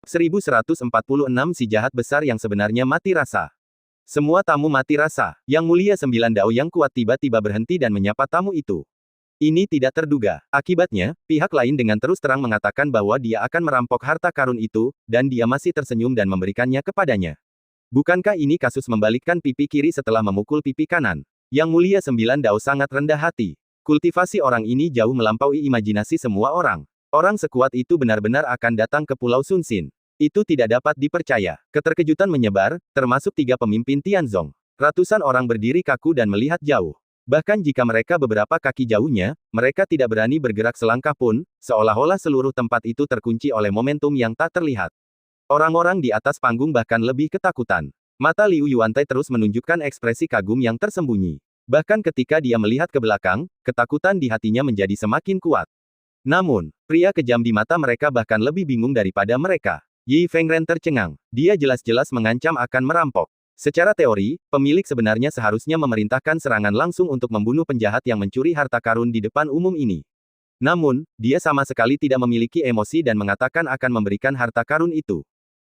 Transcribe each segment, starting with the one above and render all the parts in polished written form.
1146 Si jahat besar yang sebenarnya mati rasa. Semua tamu mati rasa. Yang mulia 9 dao yang kuat tiba-tiba berhenti dan menyapa tamu itu. Ini tidak terduga. Akibatnya, pihak lain dengan terus terang mengatakan bahwa dia akan merampok harta karun itu, dan dia masih tersenyum dan memberikannya kepadanya. Bukankah ini kasus membalikkan pipi kiri setelah memukul pipi kanan? Yang mulia 9 dao sangat rendah hati. Kultivasi orang ini jauh melampaui imajinasi semua orang. Orang sekuat itu benar-benar akan datang ke Pulau Sunsin. Itu tidak dapat dipercaya. Keterkejutan menyebar, termasuk 3 pemimpin Tianzong. Ratusan orang berdiri kaku dan melihat jauh. Bahkan jika mereka beberapa kaki jauhnya, mereka tidak berani bergerak selangkah pun, seolah-olah seluruh tempat itu terkunci oleh momentum yang tak terlihat. Orang-orang di atas panggung bahkan lebih ketakutan. Mata Liu Yuantai terus menunjukkan ekspresi kagum yang tersembunyi. Bahkan ketika dia melihat ke belakang, ketakutan di hatinya menjadi semakin kuat. Namun, pria kejam di mata mereka bahkan lebih bingung daripada mereka. Yi Fengren tercengang. Dia jelas-jelas mengancam akan merampok. Secara teori, pemilik sebenarnya seharusnya memerintahkan serangan langsung untuk membunuh penjahat yang mencuri harta karun di depan umum ini. Namun, dia sama sekali tidak memiliki emosi dan mengatakan akan memberikan harta karun itu.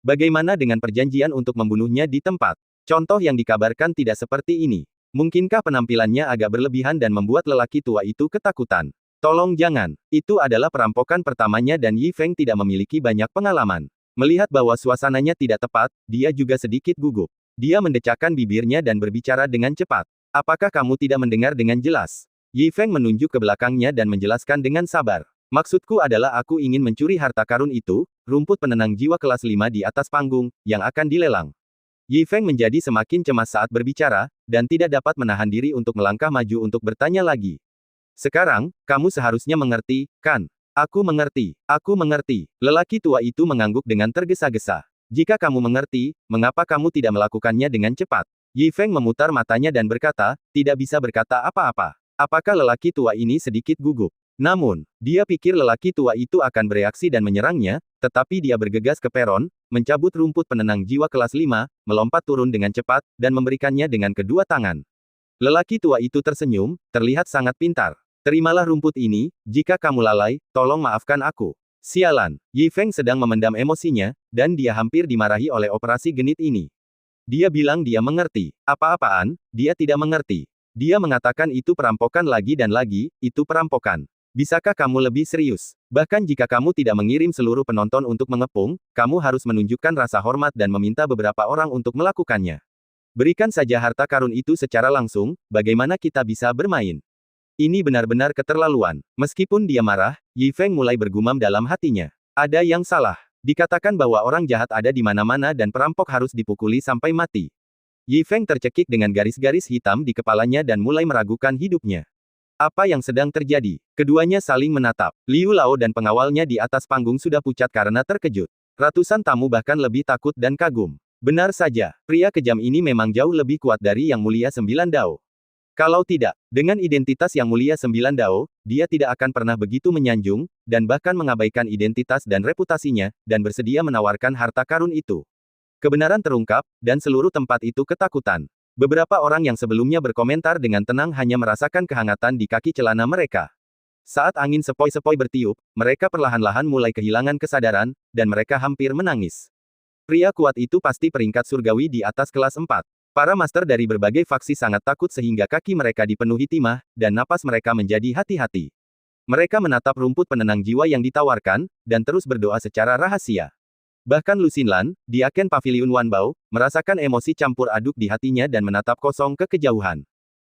Bagaimana dengan perjanjian untuk membunuhnya di tempat? Contoh yang dikabarkan tidak seperti ini. Mungkinkah penampilannya agak berlebihan dan membuat lelaki tua itu ketakutan? Tolong jangan. Itu adalah perampokan pertamanya dan Yi Feng tidak memiliki banyak pengalaman. Melihat bahwa suasananya tidak tepat, dia juga sedikit gugup. Dia mendecakkan bibirnya dan berbicara dengan cepat. Apakah kamu tidak mendengar dengan jelas? Yi Feng menunjuk ke belakangnya dan menjelaskan dengan sabar. Maksudku adalah aku ingin mencuri harta karun itu, rumput penenang jiwa kelas 5 di atas panggung, yang akan dilelang. Yi Feng menjadi semakin cemas saat berbicara, dan tidak dapat menahan diri untuk melangkah maju untuk bertanya lagi. Sekarang, kamu seharusnya mengerti, kan? Aku mengerti. Aku mengerti. Lelaki tua itu mengangguk dengan tergesa-gesa. Jika kamu mengerti, mengapa kamu tidak melakukannya dengan cepat? Yi Feng memutar matanya dan berkata, tidak bisa berkata apa-apa. Apakah lelaki tua ini sedikit gugup? Namun, dia pikir lelaki tua itu akan bereaksi dan menyerangnya, tetapi dia bergegas ke peron, mencabut rumput penenang jiwa kelas 5, melompat turun dengan cepat, dan memberikannya dengan kedua tangan. Lelaki tua itu tersenyum, terlihat sangat pintar. Terimalah rumput ini, jika kamu lalai, tolong maafkan aku. Sialan, Yi Feng sedang memendam emosinya, dan dia hampir dimarahi oleh operasi genit ini. Dia bilang dia mengerti. Apa-apaan, dia tidak mengerti. Dia mengatakan itu perampokan lagi dan lagi, itu perampokan. Bisakah kamu lebih serius? Bahkan jika kamu tidak mengirim seluruh penonton untuk mengepung, kamu harus menunjukkan rasa hormat dan meminta beberapa orang untuk melakukannya. Berikan saja harta karun itu secara langsung, bagaimana kita bisa bermain? Ini benar-benar keterlaluan. Meskipun dia marah, Yi Feng mulai bergumam dalam hatinya. Ada yang salah. Dikatakan bahwa orang jahat ada di mana-mana dan perampok harus dipukuli sampai mati. Yi Feng tercekik dengan garis-garis hitam di kepalanya dan mulai meragukan hidupnya. Apa yang sedang terjadi? Keduanya saling menatap. Liu Lao dan pengawalnya di atas panggung sudah pucat karena terkejut. Ratusan tamu bahkan lebih takut dan kagum. Benar saja, pria kejam ini memang jauh lebih kuat dari Yang Mulia 9 Dao. Kalau tidak, dengan identitas Yang Mulia 9 Dao, dia tidak akan pernah begitu menyanjung, dan bahkan mengabaikan identitas dan reputasinya, dan bersedia menawarkan harta karun itu. Kebenaran terungkap, dan seluruh tempat itu ketakutan. Beberapa orang yang sebelumnya berkomentar dengan tenang hanya merasakan kehangatan di kaki celana mereka. Saat angin sepoi-sepoi bertiup, mereka perlahan-lahan mulai kehilangan kesadaran, dan mereka hampir menangis. Pria kuat itu pasti peringkat surgawi di atas kelas 4. Para master dari berbagai faksi sangat takut sehingga kaki mereka dipenuhi timah, dan napas mereka menjadi hati-hati. Mereka menatap rumput penenang jiwa yang ditawarkan, dan terus berdoa secara rahasia. Bahkan Lu Xinlan, di Aken Pavilion Wanbao, merasakan emosi campur aduk di hatinya dan menatap kosong ke kejauhan.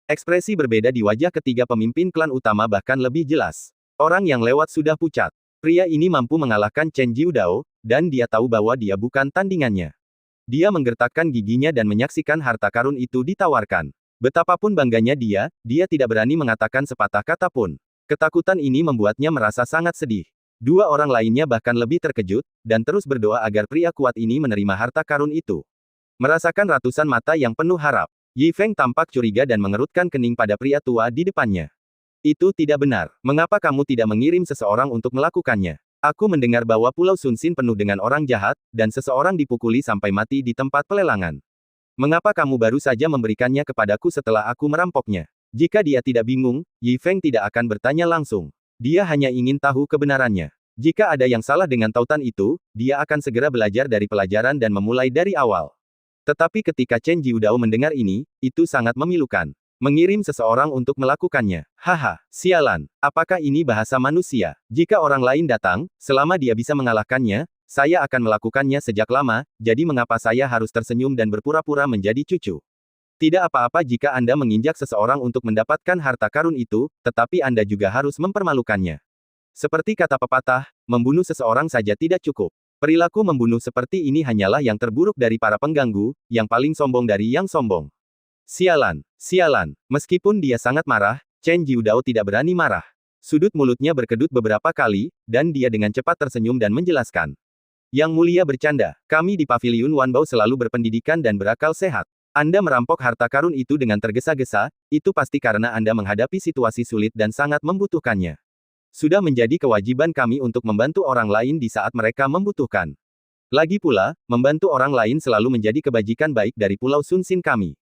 Ekspresi berbeda di wajah ketiga pemimpin klan utama bahkan lebih jelas. Orang yang lewat sudah pucat. Pria ini mampu mengalahkan Chen Jiudao, dan dia tahu bahwa dia bukan tandingannya. Dia menggertakkan giginya dan menyaksikan harta karun itu ditawarkan. Betapapun bangganya dia tidak berani mengatakan sepatah kata pun. Ketakutan ini membuatnya merasa sangat sedih. Dua orang lainnya bahkan lebih terkejut, dan terus berdoa agar pria kuat ini menerima harta karun itu. Merasakan ratusan mata yang penuh harap, Yi Feng tampak curiga dan mengerutkan kening pada pria tua di depannya. Itu tidak benar. Mengapa kamu tidak mengirim seseorang untuk melakukannya? Aku mendengar bahwa Pulau Sunsin penuh dengan orang jahat, dan seseorang dipukuli sampai mati di tempat pelelangan. Mengapa kamu baru saja memberikannya kepadaku setelah aku merampoknya? Jika dia tidak bingung, Yi Feng tidak akan bertanya langsung. Dia hanya ingin tahu kebenarannya. Jika ada yang salah dengan tautan itu, dia akan segera belajar dari pelajaran dan memulai dari awal. Tetapi ketika Chen Jiudao mendengar ini, itu sangat memilukan. Mengirim seseorang untuk melakukannya. Haha, sialan. Apakah ini bahasa manusia? Jika orang lain datang, selama dia bisa mengalahkannya, saya akan melakukannya sejak lama, jadi mengapa saya harus tersenyum dan berpura-pura menjadi cucu? Tidak apa-apa jika Anda menginjak seseorang untuk mendapatkan harta karun itu, tetapi Anda juga harus mempermalukannya. Seperti kata pepatah, membunuh seseorang saja tidak cukup. Perilaku membunuh seperti ini hanyalah yang terburuk dari para pengganggu, yang paling sombong dari yang sombong. Sialan, sialan. Meskipun dia sangat marah, Chen Jiudao tidak berani marah. Sudut mulutnya berkedut beberapa kali, dan dia dengan cepat tersenyum dan menjelaskan. Yang mulia bercanda, kami di Paviliun Wanbao selalu berpendidikan dan berakal sehat. Anda merampok harta karun itu dengan tergesa-gesa, itu pasti karena Anda menghadapi situasi sulit dan sangat membutuhkannya. Sudah menjadi kewajiban kami untuk membantu orang lain di saat mereka membutuhkan. Lagi pula, membantu orang lain selalu menjadi kebajikan baik dari Pulau Sun Sin kami.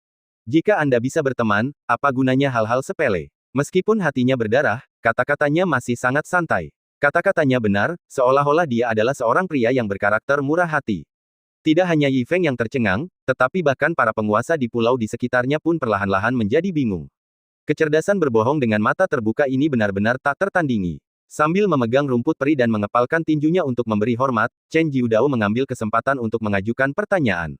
Jika Anda bisa berteman, apa gunanya hal-hal sepele? Meskipun hatinya berdarah, kata-katanya masih sangat santai. Kata-katanya benar, seolah-olah dia adalah seorang pria yang berkarakter murah hati. Tidak hanya Yi Feng yang tercengang, tetapi bahkan para penguasa di pulau di sekitarnya pun perlahan-lahan menjadi bingung. Kecerdasan berbohong dengan mata terbuka ini benar-benar tak tertandingi. Sambil memegang rumput peri dan mengepalkan tinjunya untuk memberi hormat, Chen Jiudao mengambil kesempatan untuk mengajukan pertanyaan.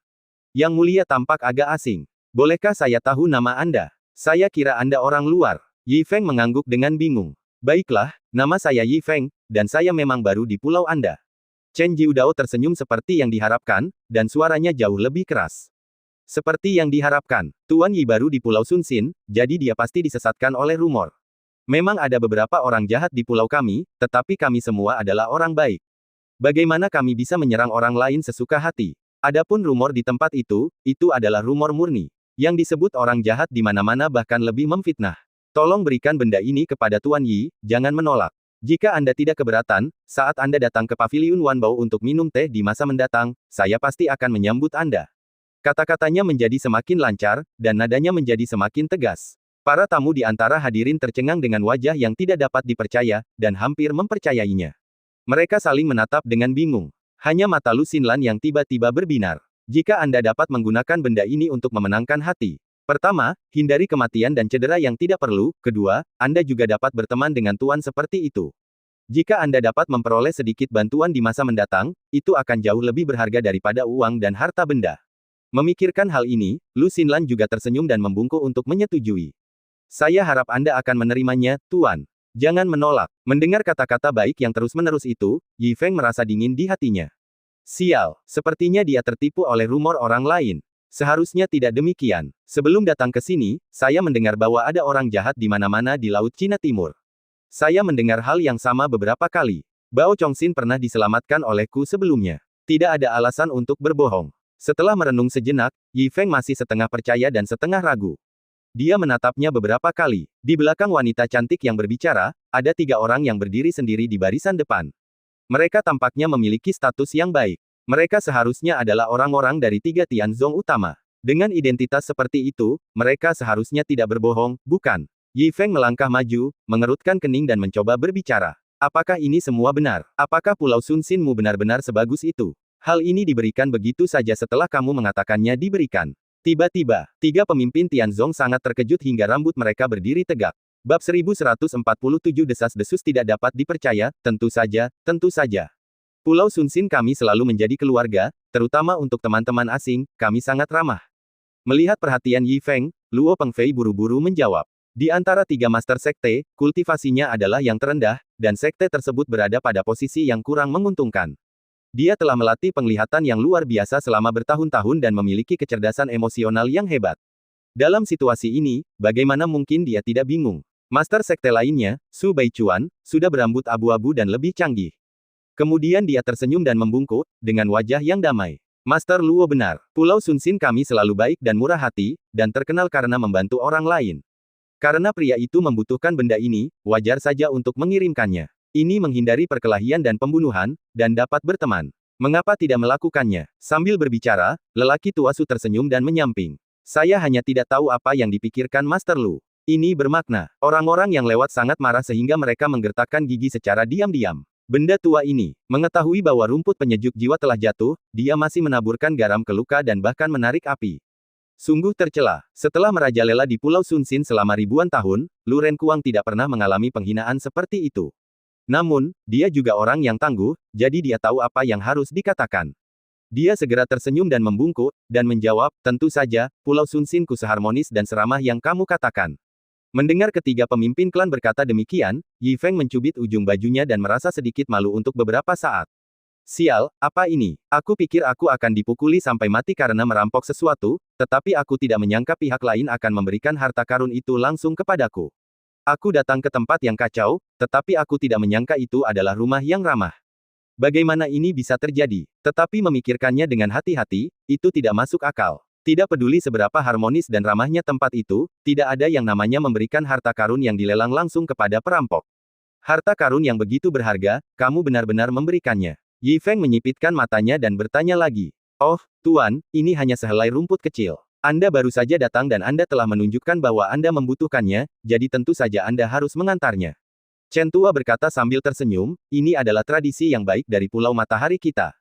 Yang mulia tampak agak asing. Bolehkah saya tahu nama Anda? Saya kira Anda orang luar. Yi Feng mengangguk dengan bingung. Baiklah, nama saya Yi Feng, dan saya memang baru di pulau Anda. Chen Jiudao tersenyum seperti yang diharapkan, dan suaranya jauh lebih keras. Seperti yang diharapkan, Tuan Yi baru di Pulau Sun Sin, jadi dia pasti disesatkan oleh rumor. Memang ada beberapa orang jahat di pulau kami, tetapi kami semua adalah orang baik. Bagaimana kami bisa menyerang orang lain sesuka hati? Adapun rumor di tempat itu adalah rumor murni. Yang disebut orang jahat di mana-mana bahkan lebih memfitnah. Tolong berikan benda ini kepada Tuan Yi, jangan menolak. Jika Anda tidak keberatan, saat Anda datang ke Paviliun Wanbao untuk minum teh di masa mendatang, saya pasti akan menyambut Anda. Kata-katanya menjadi semakin lancar, dan nadanya menjadi semakin tegas. Para tamu di antara hadirin tercengang dengan wajah yang tidak dapat dipercaya, dan hampir mempercayainya. Mereka saling menatap dengan bingung. Hanya mata Lu Xinlan yang tiba-tiba berbinar. Jika Anda dapat menggunakan benda ini untuk memenangkan hati. Pertama, hindari kematian dan cedera yang tidak perlu. Kedua, Anda juga dapat berteman dengan tuan seperti itu. Jika Anda dapat memperoleh sedikit bantuan di masa mendatang, itu akan jauh lebih berharga daripada uang dan harta benda. Memikirkan hal ini, Lu Xinlan juga tersenyum dan membungkuk untuk menyetujui. Saya harap Anda akan menerimanya, Tuan. Jangan menolak. Mendengar kata-kata baik yang terus-menerus itu, Yi Feng merasa dingin di hatinya. Sial, sepertinya dia tertipu oleh rumor orang lain. Seharusnya tidak demikian. Sebelum datang ke sini, saya mendengar bahwa ada orang jahat di mana-mana di Laut Cina Timur. Saya mendengar hal yang sama beberapa kali. Bao Chongxin pernah diselamatkan olehku sebelumnya. Tidak ada alasan untuk berbohong. Setelah merenung sejenak, Yi Feng masih setengah percaya dan setengah ragu. Dia menatapnya beberapa kali. Di belakang wanita cantik yang berbicara, ada 3 orang yang berdiri sendiri di barisan depan. Mereka tampaknya memiliki status yang baik. Mereka seharusnya adalah orang-orang dari 3 Tianzong utama. Dengan identitas seperti itu, mereka seharusnya tidak berbohong, bukan? Yi Feng melangkah maju, mengerutkan kening dan mencoba berbicara. Apakah ini semua benar? Apakah Pulau Sun Sinmu benar-benar sebagus itu? Hal ini diberikan begitu saja setelah kamu mengatakannya diberikan. Tiba-tiba, 3 pemimpin Tianzong sangat terkejut hingga rambut mereka berdiri tegak. Bab 1147 desas-desus tidak dapat dipercaya, tentu saja, tentu saja. Pulau Sun Sin kami selalu menjadi keluarga, terutama untuk teman-teman asing, kami sangat ramah. Melihat perhatian Yi Feng, Luo Pengfei buru-buru menjawab. Di antara 3 master sekte, kultivasinya adalah yang terendah, dan sekte tersebut berada pada posisi yang kurang menguntungkan. Dia telah melatih penglihatan yang luar biasa selama bertahun-tahun dan memiliki kecerdasan emosional yang hebat. Dalam situasi ini, bagaimana mungkin dia tidak bingung? Master sekte lainnya, Su Baichuan, sudah berambut abu-abu dan lebih canggih. Kemudian dia tersenyum dan membungkuk, dengan wajah yang damai. Master Luo benar, Pulau Sun Sin kami selalu baik dan murah hati, dan terkenal karena membantu orang lain. Karena pria itu membutuhkan benda ini, wajar saja untuk mengirimkannya. Ini menghindari perkelahian dan pembunuhan, dan dapat berteman. Mengapa tidak melakukannya? Sambil berbicara, lelaki tua Su tersenyum dan menyamping. Saya hanya tidak tahu apa yang dipikirkan Master Lu. Ini bermakna. Orang-orang yang lewat sangat marah sehingga mereka menggertakkan gigi secara diam-diam. Benda tua ini, mengetahui bahwa rumput penyejuk jiwa telah jatuh, dia masih menaburkan garam ke luka dan bahkan menarik api. Sungguh tercela. Setelah merajalela di Pulau Sunsin selama ribuan tahun, Lu Renkuang tidak pernah mengalami penghinaan seperti itu. Namun, dia juga orang yang tangguh, jadi dia tahu apa yang harus dikatakan. Dia segera tersenyum dan membungkuk, dan menjawab, tentu saja, Pulau Sunsinku seharmonis dan seramah yang kamu katakan. Mendengar ketiga pemimpin klan berkata demikian, Yi Feng mencubit ujung bajunya dan merasa sedikit malu untuk beberapa saat. Sial, apa ini? Aku pikir aku akan dipukuli sampai mati karena merampok sesuatu, tetapi aku tidak menyangka pihak lain akan memberikan harta karun itu langsung kepadaku. Aku datang ke tempat yang kacau, tetapi aku tidak menyangka itu adalah rumah yang ramah. Bagaimana ini bisa terjadi? Tetapi memikirkannya dengan hati-hati, itu tidak masuk akal. Tidak peduli seberapa harmonis dan ramahnya tempat itu, tidak ada yang namanya memberikan harta karun yang dilelang langsung kepada perampok. Harta karun yang begitu berharga, kamu benar-benar memberikannya. Yi Feng menyipitkan matanya dan bertanya lagi. Oh, Tuan, ini hanya sehelai rumput kecil. Anda baru saja datang dan Anda telah menunjukkan bahwa Anda membutuhkannya, jadi tentu saja Anda harus mengantarnya. Chen Tua berkata sambil tersenyum, ini adalah tradisi yang baik dari Pulau Matahari kita.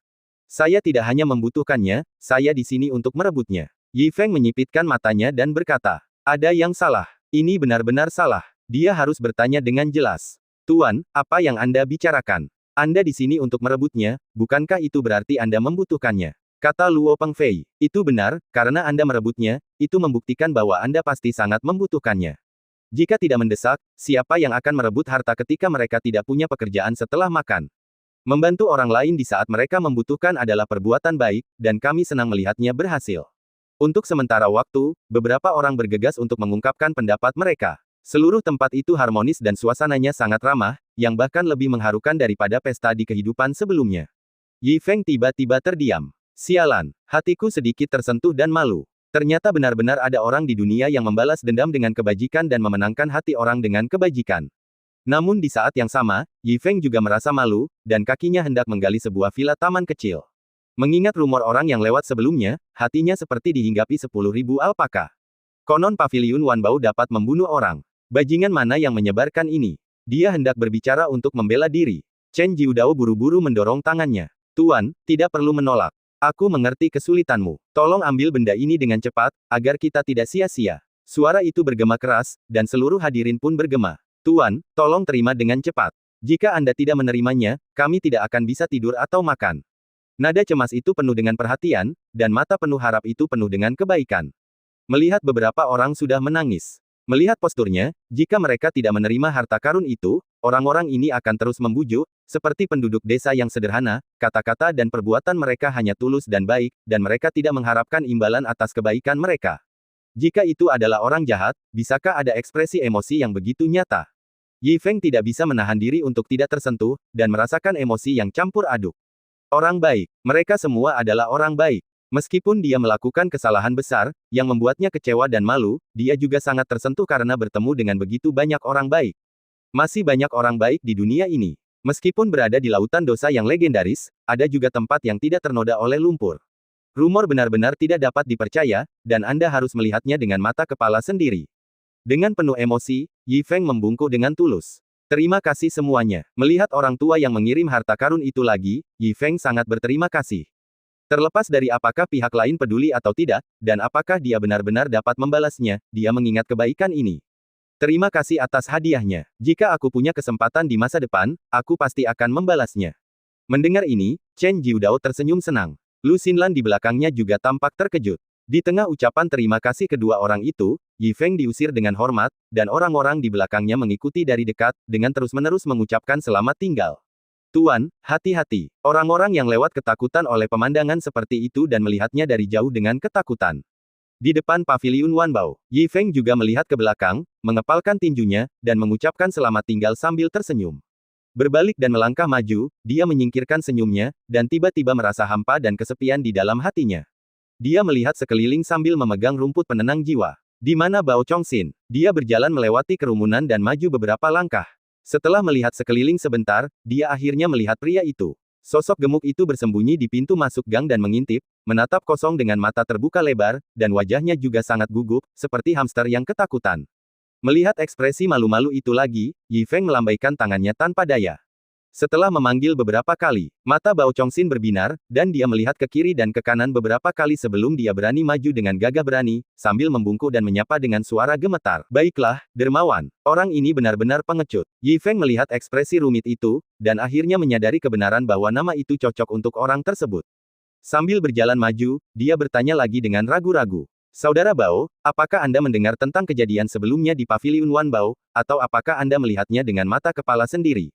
Saya tidak hanya membutuhkannya, saya di sini untuk merebutnya. Yi Feng menyipitkan matanya dan berkata, ada yang salah. Ini benar-benar salah. Dia harus bertanya dengan jelas. Tuan, apa yang Anda bicarakan? Anda di sini untuk merebutnya, bukankah itu berarti Anda membutuhkannya? Kata Luo Pengfei. Itu benar, karena Anda merebutnya, itu membuktikan bahwa Anda pasti sangat membutuhkannya. Jika tidak mendesak, siapa yang akan merebut harta ketika mereka tidak punya pekerjaan setelah makan? Membantu orang lain di saat mereka membutuhkan adalah perbuatan baik, dan kami senang melihatnya berhasil. Untuk sementara waktu, beberapa orang bergegas untuk mengungkapkan pendapat mereka. Seluruh tempat itu harmonis dan suasananya sangat ramah, yang bahkan lebih mengharukan daripada pesta di kehidupan sebelumnya. Yi Feng tiba-tiba terdiam. Sialan, hatiku sedikit tersentuh dan malu. Ternyata benar-benar ada orang di dunia yang membalas dendam dengan kebajikan dan memenangkan hati orang dengan kebajikan. Namun di saat yang sama, Yi Feng juga merasa malu, dan kakinya hendak menggali sebuah villa taman kecil. Mengingat rumor orang yang lewat sebelumnya, hatinya seperti dihinggapi 10.000 alpaka. Konon Paviliun Wanbao dapat membunuh orang. Bajingan mana yang menyebarkan ini? Dia hendak berbicara untuk membela diri. Chen Jiudao buru-buru mendorong tangannya. Tuan, tidak perlu menolak. Aku mengerti kesulitanmu. Tolong ambil benda ini dengan cepat, agar kita tidak sia-sia. Suara itu bergema keras, dan seluruh hadirin pun bergema. Tuan, tolong terima dengan cepat. Jika Anda tidak menerimanya, kami tidak akan bisa tidur atau makan. Nada cemas itu penuh dengan perhatian, dan mata penuh harap itu penuh dengan kebaikan. Melihat beberapa orang sudah menangis. Melihat posturnya, jika mereka tidak menerima harta karun itu, orang-orang ini akan terus membujuk, seperti penduduk desa yang sederhana, kata-kata dan perbuatan mereka hanya tulus dan baik, dan mereka tidak mengharapkan imbalan atas kebaikan mereka. Jika itu adalah orang jahat, bisakah ada ekspresi emosi yang begitu nyata? Yi Feng tidak bisa menahan diri untuk tidak tersentuh, dan merasakan emosi yang campur aduk. Orang baik, mereka semua adalah orang baik. Meskipun dia melakukan kesalahan besar, yang membuatnya kecewa dan malu, dia juga sangat tersentuh karena bertemu dengan begitu banyak orang baik. Masih banyak orang baik di dunia ini. Meskipun berada di lautan dosa yang legendaris, ada juga tempat yang tidak ternoda oleh lumpur. Rumor benar-benar tidak dapat dipercaya, dan Anda harus melihatnya dengan mata kepala sendiri. Dengan penuh emosi, Yi Feng membungkuk dengan tulus. Terima kasih semuanya. Melihat orang tua yang mengirim harta karun itu lagi, Yi Feng sangat berterima kasih. Terlepas dari apakah pihak lain peduli atau tidak, dan apakah dia benar-benar dapat membalasnya, dia mengingat kebaikan ini. Terima kasih atas hadiahnya. Jika aku punya kesempatan di masa depan, aku pasti akan membalasnya. Mendengar ini, Chen Jiudao tersenyum senang. Lu Xinlan di belakangnya juga tampak terkejut. Di tengah ucapan terima kasih kedua orang itu, Yi Feng diusir dengan hormat, dan orang-orang di belakangnya mengikuti dari dekat, dengan terus-menerus mengucapkan selamat tinggal. Tuan, hati-hati. Orang-orang yang lewat ketakutan oleh pemandangan seperti itu dan melihatnya dari jauh dengan ketakutan. Di depan Paviliun Wanbao, Yi Feng juga melihat ke belakang, mengepalkan tinjunya, dan mengucapkan selamat tinggal sambil tersenyum. Berbalik dan melangkah maju, dia menyingkirkan senyumnya, dan tiba-tiba merasa hampa dan kesepian di dalam hatinya. Dia melihat sekeliling sambil memegang rumput penenang jiwa. Di mana Bao Chongxin? Dia berjalan melewati kerumunan dan maju beberapa langkah. Setelah melihat sekeliling sebentar, dia akhirnya melihat pria itu. Sosok gemuk itu bersembunyi di pintu masuk gang dan mengintip, menatap kosong dengan mata terbuka lebar, dan wajahnya juga sangat gugup, seperti hamster yang ketakutan. Melihat ekspresi malu-malu itu lagi, Yi Feng melambaikan tangannya tanpa daya. Setelah memanggil beberapa kali, mata Bao Chongxin berbinar, dan dia melihat ke kiri dan ke kanan beberapa kali sebelum dia berani maju dengan gagah berani, sambil membungkuk dan menyapa dengan suara gemetar. Baiklah, dermawan. Orang ini benar-benar pengecut. Yi Feng melihat ekspresi rumit itu, dan akhirnya menyadari kebenaran bahwa nama itu cocok untuk orang tersebut. Sambil berjalan maju, dia bertanya lagi dengan ragu-ragu. Saudara Bao, apakah Anda mendengar tentang kejadian sebelumnya di Paviliun Wan Bao, atau apakah Anda melihatnya dengan mata kepala sendiri?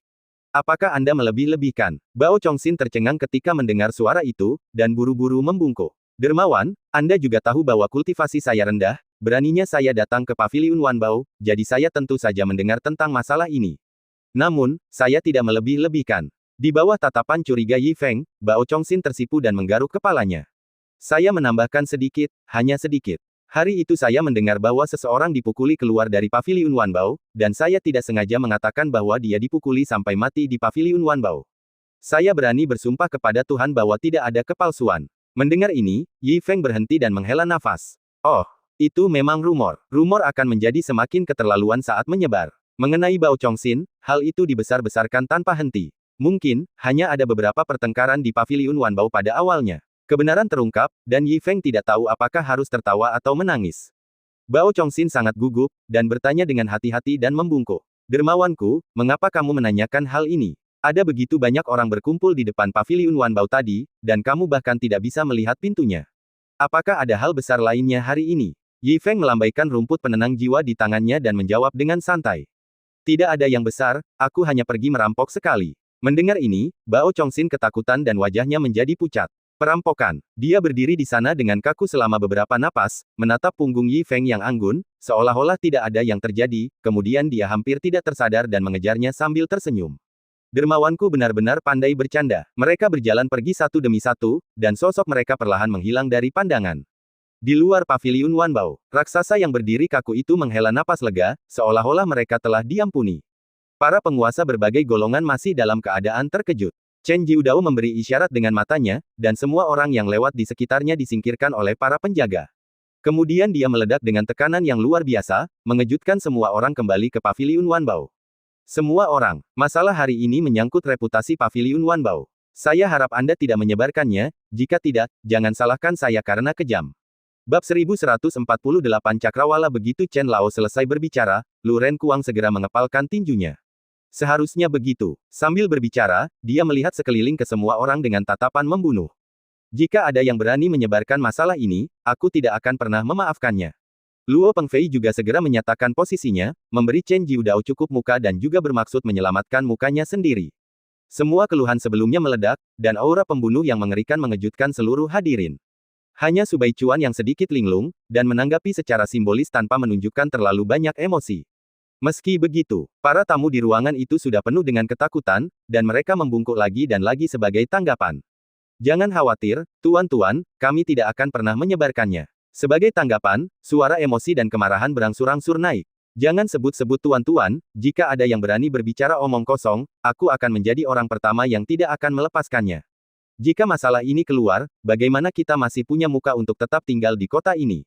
Apakah Anda melebih-lebihkan? Bao Chongxin tercengang ketika mendengar suara itu, dan buru-buru membungkuk. Dermawan, Anda juga tahu bahwa kultivasi saya rendah, beraninya saya datang ke Paviliun Wan Bao, jadi saya tentu saja mendengar tentang masalah ini. Namun, saya tidak melebih-lebihkan. Di bawah tatapan curiga Yi Feng, Bao Chongxin tersipu dan menggaruk kepalanya. Saya menambahkan sedikit, hanya sedikit. Hari itu saya mendengar bahwa seseorang dipukuli keluar dari Paviliun Wan Bao, dan saya tidak sengaja mengatakan bahwa dia dipukuli sampai mati di Paviliun Wan Bao. Saya berani bersumpah kepada Tuhan bahwa tidak ada kepalsuan. Mendengar ini, Yi Feng berhenti dan menghela nafas. Oh, itu memang rumor. Rumor akan menjadi semakin keterlaluan saat menyebar. Mengenai Bao Chongxin, hal itu dibesar-besarkan tanpa henti. Mungkin, hanya ada beberapa pertengkaran di Paviliun Wan Bao pada awalnya. Kebenaran terungkap, dan Yi Feng tidak tahu apakah harus tertawa atau menangis. Bao Chongxin sangat gugup, dan bertanya dengan hati-hati dan membungkuk. Dermawanku, mengapa kamu menanyakan hal ini? Ada begitu banyak orang berkumpul di depan Paviliun Wan Bao tadi, dan kamu bahkan tidak bisa melihat pintunya. Apakah ada hal besar lainnya hari ini? Yi Feng melambaikan rumput penenang jiwa di tangannya dan menjawab dengan santai. Tidak ada yang besar, aku hanya pergi merampok sekali. Mendengar ini, Bao Chongxin ketakutan dan wajahnya menjadi pucat. Perampokan. Dia berdiri di sana dengan kaku selama beberapa napas, menatap punggung Yi Feng yang anggun, seolah-olah tidak ada yang terjadi, kemudian dia hampir tidak tersadar dan mengejarnya sambil tersenyum. Dermawanku benar-benar pandai bercanda. Mereka berjalan pergi satu demi satu, dan sosok mereka perlahan menghilang dari pandangan. Di luar Paviliun Wan Bao, raksasa yang berdiri kaku itu menghela napas lega, seolah-olah mereka telah diampuni. Para penguasa berbagai golongan masih dalam keadaan terkejut. Chen Jiudao memberi isyarat dengan matanya, dan semua orang yang lewat di sekitarnya disingkirkan oleh para penjaga. Kemudian dia meledak dengan tekanan yang luar biasa, mengejutkan semua orang kembali ke Paviliun Wan Bao. Semua orang, masalah hari ini menyangkut reputasi Paviliun Wan Bao. Saya harap Anda tidak menyebarkannya, jika tidak, jangan salahkan saya karena kejam. Bab 1148 Cakrawala. Begitu Chen Lao selesai berbicara, Lu Ren Kuang segera mengepalkan tinjunya. Seharusnya begitu. Sambil berbicara, dia melihat sekeliling ke semua orang dengan tatapan membunuh. Jika ada yang berani menyebarkan masalah ini, aku tidak akan pernah memaafkannya. Luo Pengfei juga segera menyatakan posisinya, memberi Chen Jiudao cukup muka dan juga bermaksud menyelamatkan mukanya sendiri. Semua keluhan sebelumnya meledak, dan aura pembunuh yang mengerikan mengejutkan seluruh hadirin. Hanya Su Baichuan yang sedikit linglung, dan menanggapi secara simbolis tanpa menunjukkan terlalu banyak emosi. Meski begitu, para tamu di ruangan itu sudah penuh dengan ketakutan, dan mereka membungkuk lagi dan lagi sebagai tanggapan. Jangan khawatir, tuan-tuan, kami tidak akan pernah menyebarkannya. Sebagai tanggapan, suara emosi dan kemarahan berangsur-angsur naik. Jangan sebut-sebut tuan-tuan, jika ada yang berani berbicara omong kosong, aku akan menjadi orang pertama yang tidak akan melepaskannya. Jika masalah ini keluar, bagaimana kita masih punya muka untuk tetap tinggal di kota ini?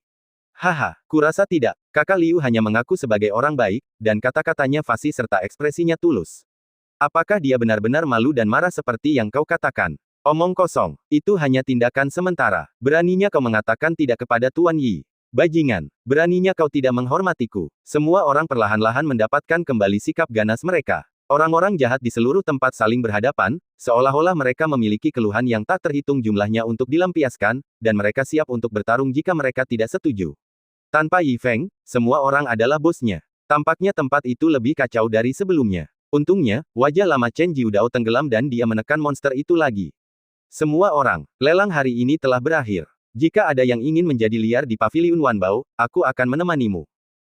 Haha, kurasa tidak. Kakak Liu hanya mengaku sebagai orang baik, dan kata-katanya fasih serta ekspresinya tulus. Apakah dia benar-benar malu dan marah seperti yang kau katakan? Omong kosong, itu hanya tindakan sementara. Beraninya kau mengatakan tidak kepada Tuan Yi. Bajingan, beraninya kau tidak menghormatiku. Semua orang perlahan-lahan mendapatkan kembali sikap ganas mereka. Orang-orang jahat di seluruh tempat saling berhadapan, seolah-olah mereka memiliki keluhan yang tak terhitung jumlahnya untuk dilampiaskan, dan mereka siap untuk bertarung jika mereka tidak setuju. Tanpa Yi Feng, semua orang adalah bosnya. Tampaknya tempat itu lebih kacau dari sebelumnya. Untungnya, wajah lama Chen Jiudao tenggelam dan dia menekan monster itu lagi. Semua orang, lelang hari ini telah berakhir. Jika ada yang ingin menjadi liar di Paviliun Wan Bao, aku akan menemanimu.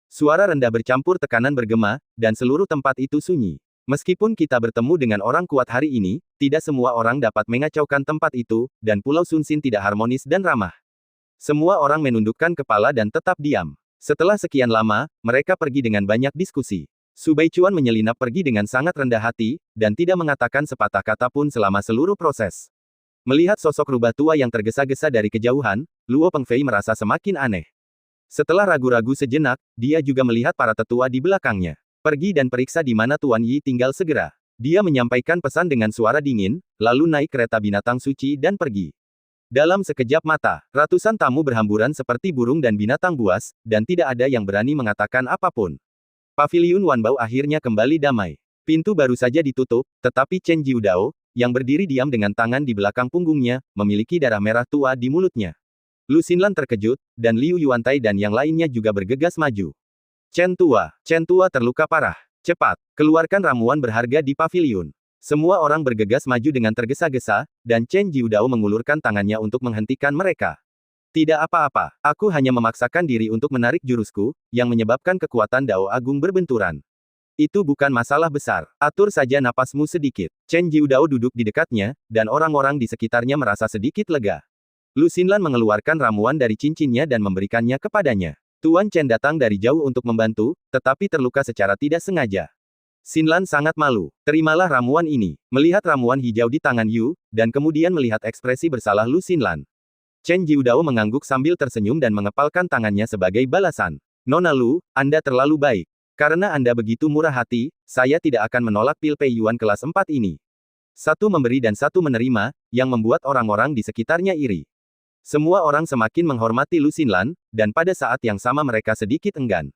Suara rendah bercampur tekanan bergema, dan seluruh tempat itu sunyi. Meskipun kita bertemu dengan orang kuat hari ini, tidak semua orang dapat mengacaukan tempat itu, dan Pulau Sunsin tidak harmonis dan ramah. Semua orang menundukkan kepala dan tetap diam. Setelah sekian lama, mereka pergi dengan banyak diskusi. Su Baichuan menyelinap pergi dengan sangat rendah hati, dan tidak mengatakan sepatah kata pun selama seluruh proses. Melihat sosok rubah tua yang tergesa-gesa dari kejauhan, Luo Pengfei merasa semakin aneh. Setelah ragu-ragu sejenak, dia juga melihat para tetua di belakangnya. Pergi dan periksa di mana Tuan Yi tinggal segera. Dia menyampaikan pesan dengan suara dingin, lalu naik kereta binatang suci dan pergi. Dalam sekejap mata, ratusan tamu berhamburan seperti burung dan binatang buas, dan tidak ada yang berani mengatakan apapun. Paviliun Wanbao akhirnya kembali damai. Pintu baru saja ditutup, tetapi Chen Jiudao, yang berdiri diam dengan tangan di belakang punggungnya, memiliki darah merah tua di mulutnya. Lu Xinlan terkejut, dan Liu Yuantai dan yang lainnya juga bergegas maju. Chen Tua terluka parah. Cepat, keluarkan ramuan berharga di paviliun. Semua orang bergegas maju dengan tergesa-gesa, dan Chen Jiudao mengulurkan tangannya untuk menghentikan mereka. Tidak apa-apa, aku hanya memaksakan diri untuk menarik jurusku, yang menyebabkan kekuatan Dao Agung berbenturan. Itu bukan masalah besar, atur saja napasmu sedikit. Chen Jiudao duduk di dekatnya, dan orang-orang di sekitarnya merasa sedikit lega. Lu Xinlan mengeluarkan ramuan dari cincinnya dan memberikannya kepadanya. Tuan Chen datang dari jauh untuk membantu, tetapi terluka secara tidak sengaja. Xinlan sangat malu. Terimalah ramuan ini. Melihat ramuan hijau di tangan Yu, dan kemudian melihat ekspresi bersalah Lu Xinlan. Chen Jiudao mengangguk sambil tersenyum dan mengepalkan tangannya sebagai balasan. Nona Lu, Anda terlalu baik. Karena Anda begitu murah hati, saya tidak akan menolak pil Pei Yuan kelas 4 ini. Satu memberi dan satu menerima, yang membuat orang-orang di sekitarnya iri. Semua orang semakin menghormati Lu Xinlan, dan pada saat yang sama mereka sedikit enggan.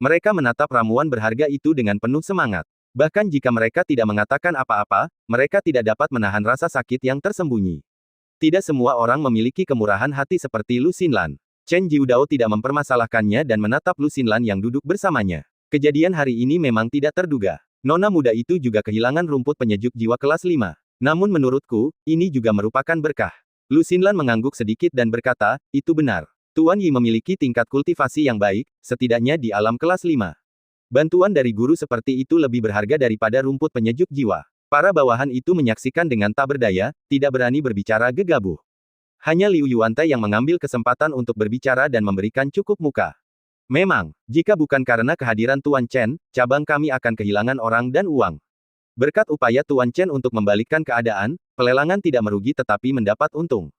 Mereka menatap ramuan berharga itu dengan penuh semangat. Bahkan jika mereka tidak mengatakan apa-apa, mereka tidak dapat menahan rasa sakit yang tersembunyi. Tidak semua orang memiliki kemurahan hati seperti Lu Xinlan. Chen Jiudao tidak mempermasalahkannya dan menatap Lu Xinlan yang duduk bersamanya. Kejadian hari ini memang tidak terduga. Nona muda itu juga kehilangan rumput penyejuk jiwa kelas 5. Namun menurutku, ini juga merupakan berkah. Lu Xinlan mengangguk sedikit dan berkata, itu benar. Tuan Yi memiliki tingkat kultivasi yang baik, setidaknya di alam kelas 5. Bantuan dari guru seperti itu lebih berharga daripada rumput penyejuk jiwa. Para bawahan itu menyaksikan dengan tak berdaya, tidak berani berbicara gegabah. Hanya Liu Yuantai yang mengambil kesempatan untuk berbicara dan memberikan cukup muka. Memang, jika bukan karena kehadiran Tuan Chen, cabang kami akan kehilangan orang dan uang. Berkat upaya Tuan Chen untuk membalikkan keadaan, pelelangan tidak merugi tetapi mendapat untung.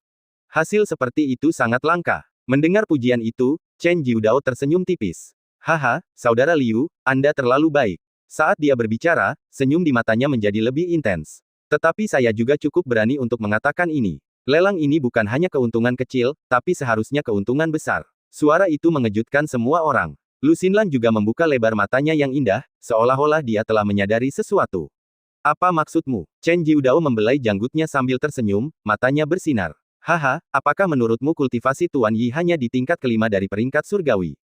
Hasil seperti itu sangat langka. Mendengar pujian itu, Chen Jiudao tersenyum tipis. Haha, Saudara Liu, Anda terlalu baik. Saat dia berbicara, senyum di matanya menjadi lebih intens. Tetapi saya juga cukup berani untuk mengatakan ini. Lelang ini bukan hanya keuntungan kecil, tapi seharusnya keuntungan besar. Suara itu mengejutkan semua orang. Lu Xinlan juga membuka lebar matanya yang indah, seolah-olah dia telah menyadari sesuatu. Apa maksudmu? Chen Jiudao membelai janggutnya sambil tersenyum, matanya bersinar. Haha, apakah menurutmu kultivasi Tuan Yi hanya di tingkat kelima dari peringkat surgawi?